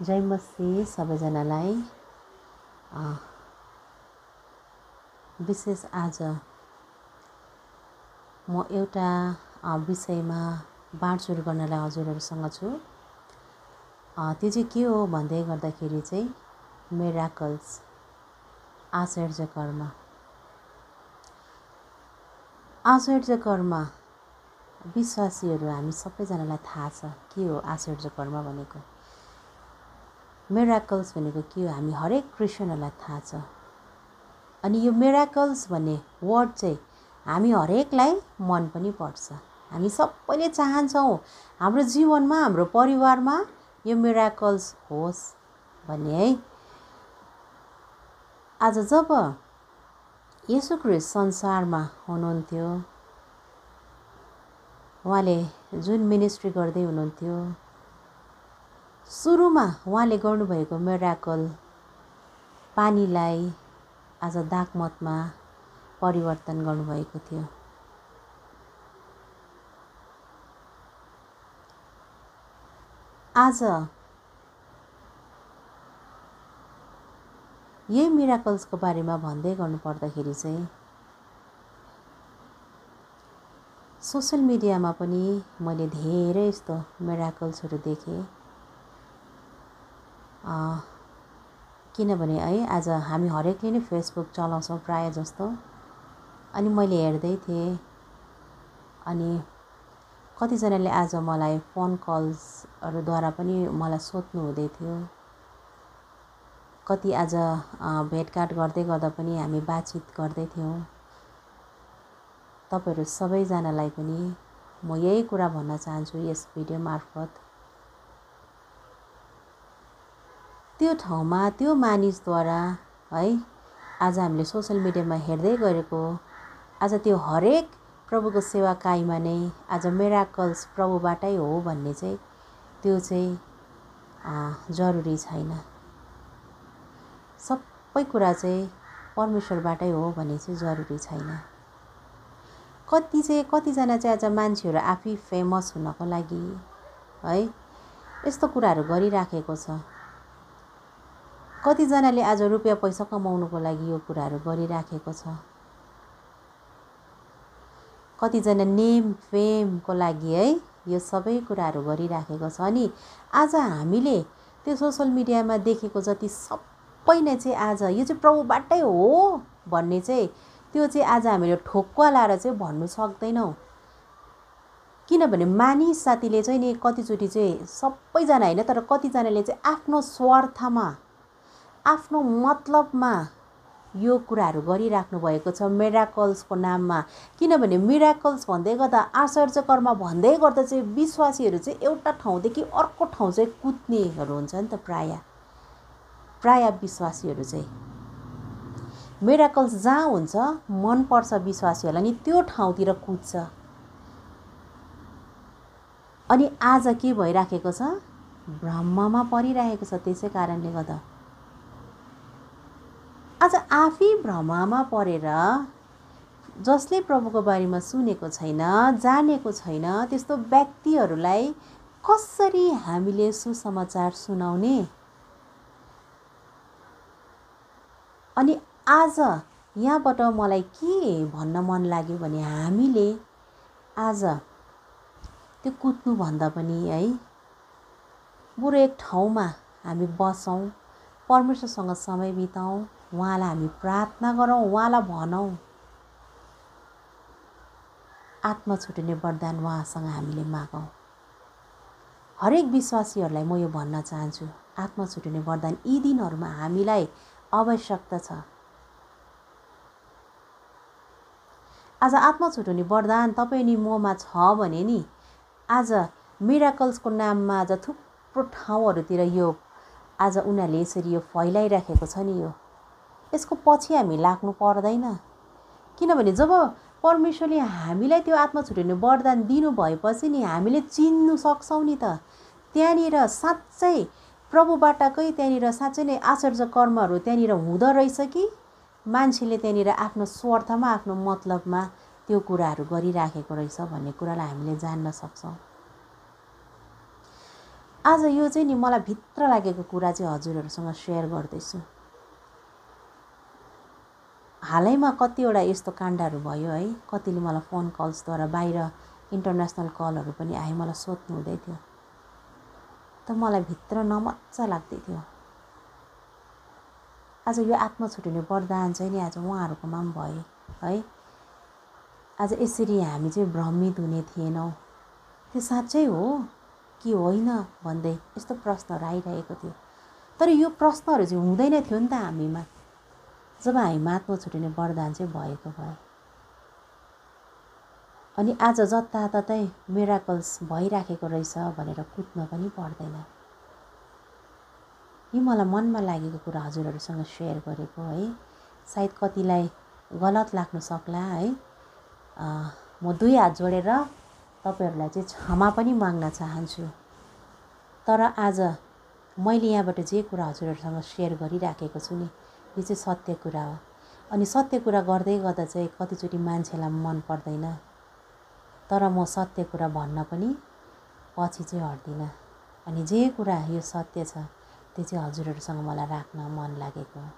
जय मसी सबैजनालाई। विशेष आज म एउटा विषयमा बाँडचुँड गर्नलाई हजुरहरूसँग छु। त्यो चाहिँ के हो भन्दै गर्दाखेरि चाहिँ मिराकल्स, आश्चर्य कर्म। आश्चर्य कर्म विश्वासीहरू हामी सबैजनालाई थाहा छ के हो आश्चर्य कर्म भनेको। मिराकल्स भनेको के हो हामी हरेक क्रिस्चियनहरूलाई थाहा छ। अनि यो मिराकल्स भन्ने वर्ड चाहिँ हामी हरेकलाई मन पनि पर्छ। हामी सबैले चाहन्छौँ हाम्रो जीवनमा, हाम्रो परिवारमा यो मिराकल्स होस् भन्ने है। आज जब येशू ख्रीष्ट संसारमा हुनुहुन्थ्यो, उहाँले जुन मिनिस्ट्री गर्दै हुनुहुन्थ्यो, सुरुमा उहाँले गर्नुभएको मिराकल पानीलाई आज दागमतमा परिवर्तन गर्नुभएको थियो। आज यही मिराकल्सको बारेमा भन्दै गर्नुपर्दाखेरि चाहिँ सोसल मिडियामा पनि मैले धेरै यस्तो मिराकल्सहरू देखेँ। किनभने है आज हामी हरेकले नै फेसबुक चलाउँछौँ प्राय जस्तो। अनि मैले हेर्दै थिएँ, अनि कतिजनाले आज मलाई फोन कल्सहरूद्वारा पनि मलाई सोध्नु हुँदै थियो। कति आज भेटघाट गर्दै गर्दा पनि हामी बातचित गर्दै थियौँ। तपाईँहरू सबैजनालाई पनि म यही कुरा भन्न चाहन्छु यस भिडियो मार्फत। त्यो ठाउँमा त्यो मानिसद्वारा है आज हामीले सोसल मिडियामा हेर्दै गरेको आज त्यो हरेक प्रभुको सेवाकाईमा नै आज मिराकल्स प्रभुबाटै हो भन्ने चाहिँ त्यो चाहिँ जरुरी छैन। सबै कुरा चाहिँ परमेश्वरबाटै हो भन्ने चाहिँ जरुरी छैन। कतिजना चाहिँ आज मान्छेहरू आफै फेमस हुनको लागि है यस्तो कुराहरू गरिराखेको छ। कतिजनाले आज रुपियाँ पैसा कमाउनुको लागि यो कुराहरू गरिराखेको छ। कतिजना नेम फेमको लागि है यो सबै कुराहरू गरिराखेको छ। अनि आज हामीले त्यो सोसल मिडियामा देखेको जति सबै नै चाहिँ आज यो चाहिँ प्रभुबाटै हो भन्ने चाहिँ त्यो चाहिँ आज हामीले ठोक्वा लाएर चाहिँ भन्नु सक्दैनौँ। किनभने मानिस जातिले चाहिँ नि कतिचोटि चाहिँ सबैजना होइन तर कतिजनाले चाहिँ आफ्नो स्वार्थमा, आफ्नो मतलबमा यो कुराहरू गरिराख्नु भएको छ मिराकल्सको नाममा। किनभने मिराकल्स भन्दै गर्दा, आश्चर्य कर्म भन्दै गर्दा चाहिँ विश्वासीहरू चाहिँ एउटा ठाउँदेखि अर्को ठाउँ चाहिँ कुद्नेहरू हुन्छ नि त। प्राय विश्वासीहरू चाहिँ मिराकल्स जहाँ हुन्छ मनपर्छ विश्वासीहरूलाई, अनि त्यो ठाउँतिर कुद्छ। अनि आज के भइराखेको छ, भ्रममा परिरहेको छ। त्यसै कारणले गर्दा आज आफै भ्रममा परेर जसले प्रभुको बारेमा सुनेको छैन, जानेको छैन, त्यस्तो व्यक्तिहरूलाई कसरी हामीले सुसमाचार सुनाउने। अनि आज यहाँबाट मलाई के भन्न मन लाग्यो भने हामीले आज त्यो कुद्नुभन्दा पनि है बरु एक ठाउँमा हामी बसौँ, परमेश्वरसँग समय बिताउँ, उहाँलाई हामी प्रार्थना गरौँ, उहाँलाई भनौँ, आत्मा छुट्ने वरदान उहाँसँग हामीले मागौँ। हरेक विश्वासीहरूलाई म यो भन्न चाहन्छु, आत्मा छुट्ने वरदान यी दिनहरूमा हामीलाई आवश्यकता छ। आज आत्मा छुट्ने वरदान तपाईँ नि ममा छ भने नि आज मिराकल्सको नाममा आज थुप्रो ठाउँहरूतिर यो आज उनीहरूले यसरी यो फैलाइराखेको छ नि। यसको पछि हामी लाग्नु पर्दैन। किनभने जब परमेश्वरले हामीलाई त्यो आत्मा छुट्ने वरदान दिनु भएपछि नि हामीले चिन्नु सक्छौँ नि त त्यहाँनिर साँच्चै प्रभुबाटकै त्यहाँनिर साँच्चै नै आश्चर्य कर्महरू त्यहाँनिर हुँदो रहेछ कि मान्छेले त्यहाँनिर आफ्नो स्वार्थमा, आफ्नो मतलबमा त्यो कुराहरू गरिराखेको रहेछ भन्ने कुरालाई हामीले जान्न सक्छौँ। आज यो चाहिँ नि मलाई भित्र लागेको कुरा चाहिँ हजुरहरूसँग सेयर गर्दैछु। हालैमा कतिवटा यस्तो काण्डहरू भयो है, कतिले मलाई फोन कल्सद्वारा बाहिर इन्टरनेसनल कलहरू पनि आए, मलाई सोध्नु हुँदै थियो। त मलाई भित्र नमज्जा लाग्दै थियो। आज यो आत्मा छुट्टिने वरदान चाहिँ नि आज उहाँहरूकोमा पनि भयो है। आज यसरी हामी चाहिँ भ्रमित हुने थिएनौँ, त्यो साँच्चै हो कि होइन भन्दै यस्तो प्रश्नहरू आइरहेको थियो। तर यो प्रश्नहरू चाहिँ हुँदैन थियो नि त हामीमा, जब हामीमा आत्मा छुट्टिने वरदान चाहिँ भएको भयो। अनि आज जताततै मिराकल्स भइराखेको रहेछ भनेर कुद्न पनि पर्दैन। यो मलाई मनमा लागेको कुरा हजुरहरूसँग सेयर गरेको है। सायद कतिलाई गलत लाग्न सक्ला है। म दुई हात जोडेर तपाईहरूलाई चाहिँ क्षमा पनि माग्न चाहन्छु। तर आज मैले यहाँबाट जे कुरा हजुरहरूसँग सेयर गरिराखेको छु नि, यो चाहिँ सत्य कुरा हो। अनि सत्य कुरा गर्दै गर्दा चाहिँ कतिचोटि मान्छेलाई मन पर्दैन, तर म सत्य कुरा भन्न पनि पछि चाहिँ हट्दिनँ। अनि जे कुरा यो सत्य छ त्यो चाहिँ हजुरहरूसँग मलाई राख्न मन लागेको हो।